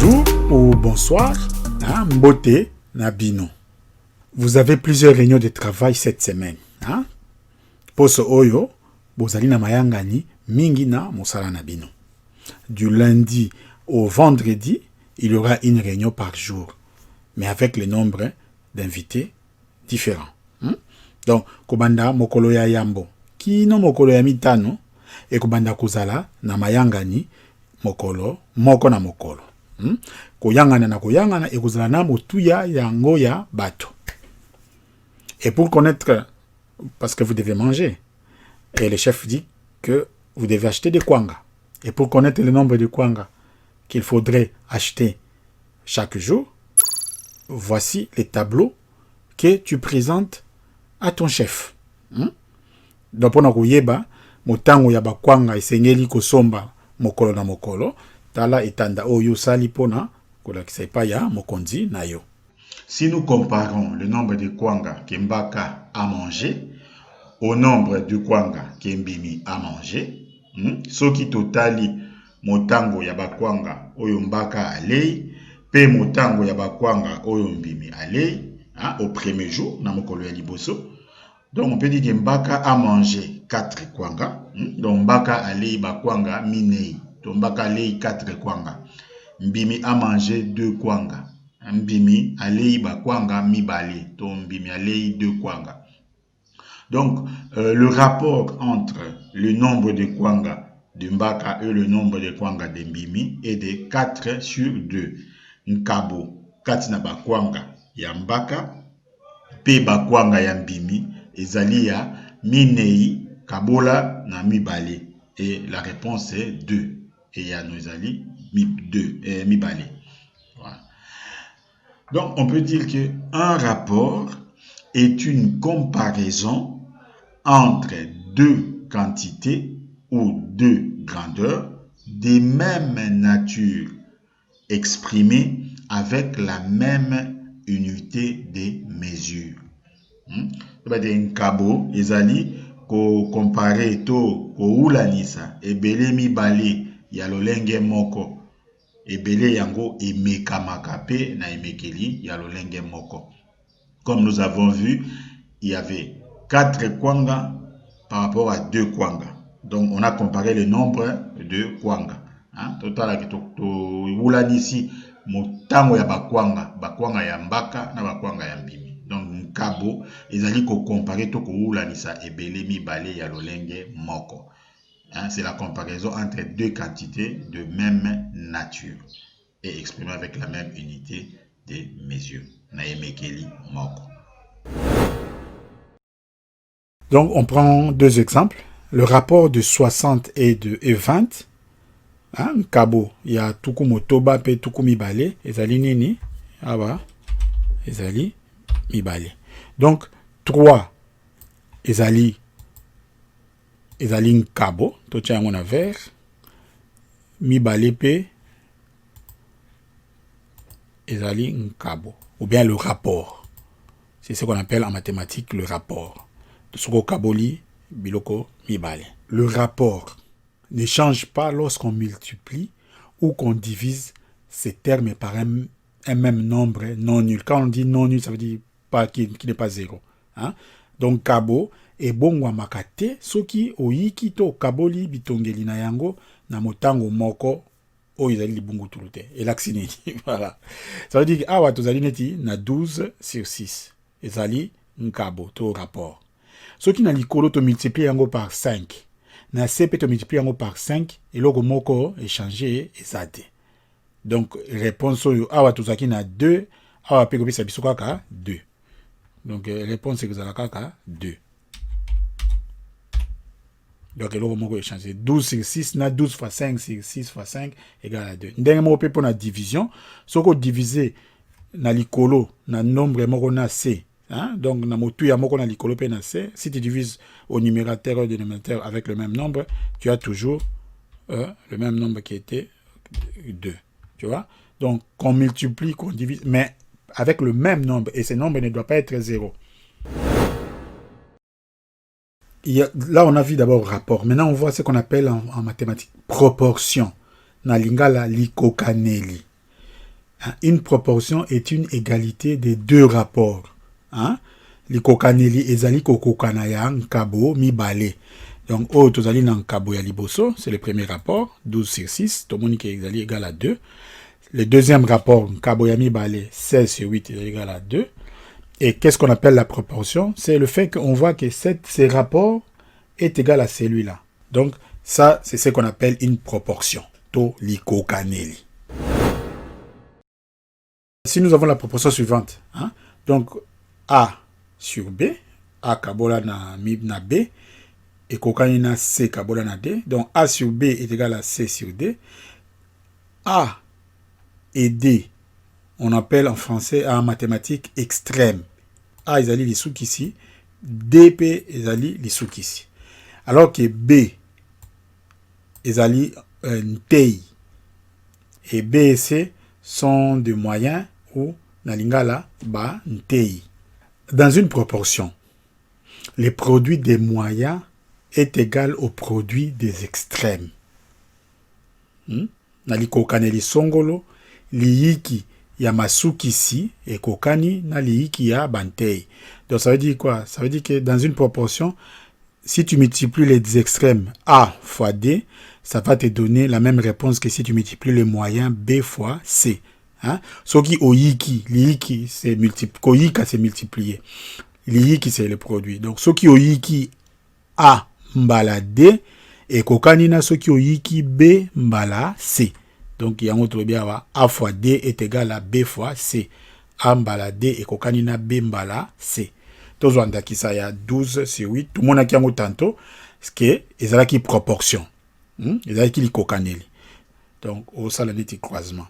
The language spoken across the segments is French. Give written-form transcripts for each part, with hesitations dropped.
Bonjour ou bonsoir, hein, mbote nabino. Vous avez plusieurs réunions de travail cette semaine. Hein? Poso oyo, bozali na mayangani mingi na mosala nabino. Du lundi au vendredi, il y aura une réunion par jour, mais avec le nombre d'invités différents. Hein? Donc, kobanda mokolo ya yambo, kino mokolo ya mitano, et kobanda kozala na mayangani mokolo, moko na mokolo. Koyangana na koyangana et kozala na motuya yango ya bato. Et pour connaître, parce que vous devez manger, et le chef dit que vous devez acheter des kwanga. Et pour connaître le nombre de kwanga qu'il faudrait acheter chaque jour, voici les tableaux que tu présentes à ton chef. Donc, pour nous yeba, motango ya bakwanga esengeli kosomba mokolo na mokolo, tala etanda oyo sali pona kola kisepa ya mokonzi na yo. Si nous comparons le nombre de kwanga que Mbaka a mangé au nombre de kwanga que Mbimi a mangé, ce qui totali motango ya bakwanga oyo Mbaka alei, pe motango ya bakwanga oyo Mbimi alei, au premier jour, na mokolo ya liboso. Donc on peut dire que Mbaka a mangé 4 kwanga, donc Mbaka alei bakwanga minei, donc Mbaka alei 4 kwanga. Mbimi a mangé 2 kwanga. Mbimi alei bakwanga mibale, donc Mbimi alei 2 kwanga. Donc le rapport entre le nombre de kwanga de Mbaka et le nombre de kwanga de Mbimi est de 4 sur 2. Nkabo 4 na bakwanga ya Mbaka, pe bakwanga ya Mbimi ezali ya minei kabola na mibale. Et la réponse est 2. Et ya no ezali mibale. Voilà. Donc on peut dire que un rapport est une comparaison entre deux quantités ou deux grandeurs des mêmes natures exprimées avec la même unité de mesure. Nkabo ezali ko comparer to ko ulanisa ebele mibale ya lolenge moko, ebele yango emekamaka pe na emekeli ya lolenge moko. Comme nous avons vu, il y avait 4 kwanga par rapport à 2 kwanga. Donc on a comparé le nombre de kwanga. Total ki to ulanisi motango ya bakwanga ya Mbaka na bakwanga ya Mbimi. Donc Nkabo ezali ko comparer to ko ulanisa ebele mibale ya lolenge moko. C'est la comparaison entre deux quantités de même nature et exprimée avec la même unité de mesure. Naemekeli moko. Donc on prend 2 exemples. Le rapport de 60 et 20. Nkabo ya tuku motoba pe tuku mibale ezali nini? Aba ezali mibale. Donc 3 ezali Nkabo, to tia yango na vert, mibale pe ezali Nkabo, ou bien le rapport. C'est ce qu'on appelle en mathématiques le rapport. Soko kaboli biloko mibale. Le rapport ne change pas lorsqu'on multiplie ou qu'on divise ces termes par un même nombre non nul. Quand on dit non nul, ça veut dire pas qui n'est pas 0. Donc Kabo et bongwa makate soki oyiki to kaboli bitongeli na yango na motango moko o izali libungu tulute et l'axini. Voilà. Ça veut dire que awa tozali neti na 12 sur 6. Ezali Nkabo to rapport. Soki na likolo to multiplier yango par 5. Na CP to multiplier yango par 5 et logo moko échanger ezate. Donc réponse oyo awa tozaki na 2, awa pe kopesa biso kaka 2. Donc réponse ezala kaka 2. Donc, le mot est changé. 12 sur 6, 12 fois 5 sur 6 fois 5 égale à 2. Dernier mot pour la division. Ce qu'on divise na likolo, na nombre moko na C. Donc, na motu ya moko na likolo pe na C. Si tu divises au numérateur et au dénominateur avec le même nombre, tu as toujours le même nombre qui était 2. Tu vois? Donc, qu'on multiplie, qu'on divise, mais avec le même nombre. Et ce nombre ne doit pas être 0. Là, on a vu d'abord rapport. Maintenant, on voit ce qu'on appelle en mathématiques proportion. Na lingala likokaneli. Hein? Une proportion est une égalité des deux rapports. Hein? Likokaneli ezali kokokana ya nkabo mibale. Donc, tozali na nkabo ya liboso, c'est le premier rapport, 12 sur 6, tomoni ki ezali égal à 2. Le deuxième rapport, nkabo ya mibale, 16 sur 8 est égal à 2. Et qu'est-ce qu'on appelle la proportion? C'est le fait qu'on voit que ces rapports est égal à celui-là. Donc, ça, c'est ce qu'on appelle une proportion. To likokaneli. Si nous avons la proportion suivante, hein, donc A sur B, A kabola na B, et kokani na C kabola na D, donc A sur B est égal à C sur D. A et D, on appelle en français en mathématiques extrême. A ezali lisuki ici, DP ezali lisuki ici. Alors que B ezali ntei et B et C sont des moyens ou na lingala ba ntei. Dans une proportion, le produit des moyens est égal au produit des extrêmes. Na likokaneli songolo liyiki ya masuki si et kokani na liyiki ya bantei. Donc ça veut dire quoi? Ça veut dire que dans une proportion, si tu multiplies les extrêmes A fois D, ça va te donner la même réponse que si tu multiplies les moyens B fois C. Hein? Soki oyiki, liyiki c'est multiplié, koyika c'est multiplié. Liyiki c'est le produit. Donc soki oyiki A mbala D et kokani na soki oyiki B mbala C. Donc, il y a un autre bien, A fois D est égal à B fois C. A mbala D et kokani na B mbala C. Tous on a qui ça, il y a 12 sur 8. Tout le monde a qui a tantôt, ce qui est, ils ont qui proportion. Ils ont qui li kokaneli. Donc, au salaniti croisement.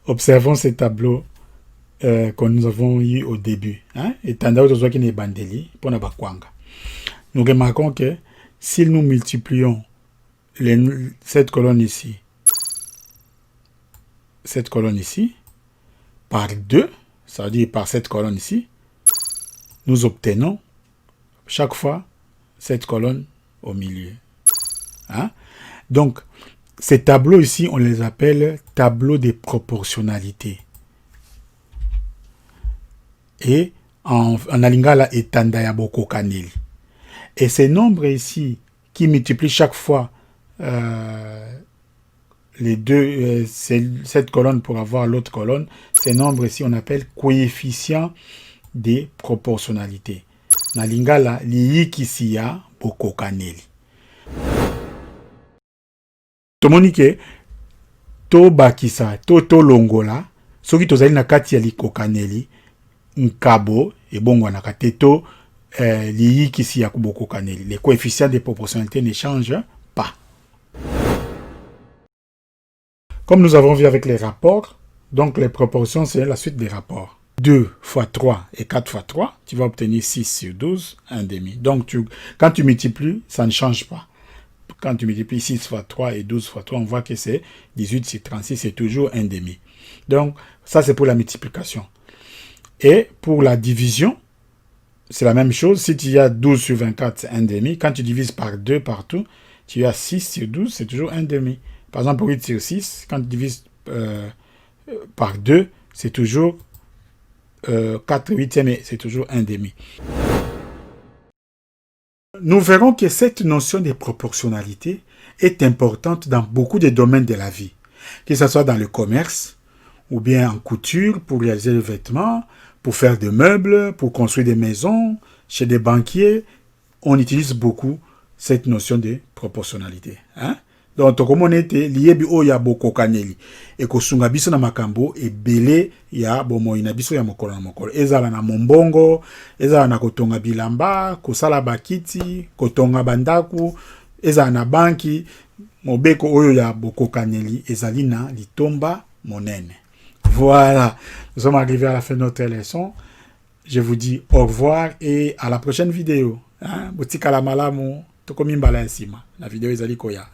Observons ces tableaux que nous avons eu au début. Et tandis que nous avons bandeli pour na bakwanga. Nous remarquons que si nous multiplions cette colonne ici, par 2, ça veut dire par cette colonne ici, nous obtenons chaque fois cette colonne au milieu. Hein? Donc, ces tableaux ici, on les appelle tableaux de proportionnalité. Et en alingala et tanda boko kaneli. Et ces nombres ici, qui multiplient chaque fois les deux, cette colonne pour avoir l'autre colonne, ces nombres ici, on appelle coefficient de proportionnalité. Na lingala liyikisiya bokokaneli. Tomonike to bakisa to longola soki tozali na kati ya likokaneli nkabo ebongwa na kateto liyikisiya bokokaneli. Les coefficients de proportionnalité ne changent pas. Comme nous avons vu avec les rapports, donc les proportions, c'est la suite des rapports. 2 fois 3 et 4 fois 3, tu vas obtenir 6 sur 12, 1,5. Donc, quand tu multiplies, ça ne change pas. Quand tu multiplies 6 fois 3 et 12 fois 3, on voit que c'est 18 sur 36, c'est toujours 1,5. Donc, ça, c'est pour la multiplication. Et pour la division, c'est la même chose. Si tu as 12 sur 24, c'est 1,5. Quand tu divises par 2 partout, tu as 6 sur 12, c'est toujours 1,5. Par exemple, 8 sur 6, quand tu divises par 2, c'est toujours 4 huitièmes, et c'est toujours 1,5. Nous verrons que cette notion de proportionnalité est importante dans beaucoup de domaines de la vie, que ce soit dans le commerce, ou bien en couture, pour réaliser des vêtements, pour faire des meubles, pour construire des maisons, chez des banquiers. On utilise beaucoup cette notion de proportionnalité. Hein? Donc, comme liebi o ya boko kaneli. Et ko sunga biso na makambo e bele ya bomo ina biso ya mokolo na mokolo. Ezala na mombongo, ezala na kotonga bilamba, kosala bakiti, kotonga bandaku, ezala na banki, mobeko oyo ya boko kaneli, ezali na litomba monene. Voilà, nous sommes arrivés à la fin de notre leçon. Je vous dis au revoir et à la prochaine vidéo. Botika la malamu, tokomi mbala nsima. La vidéo ezali koya.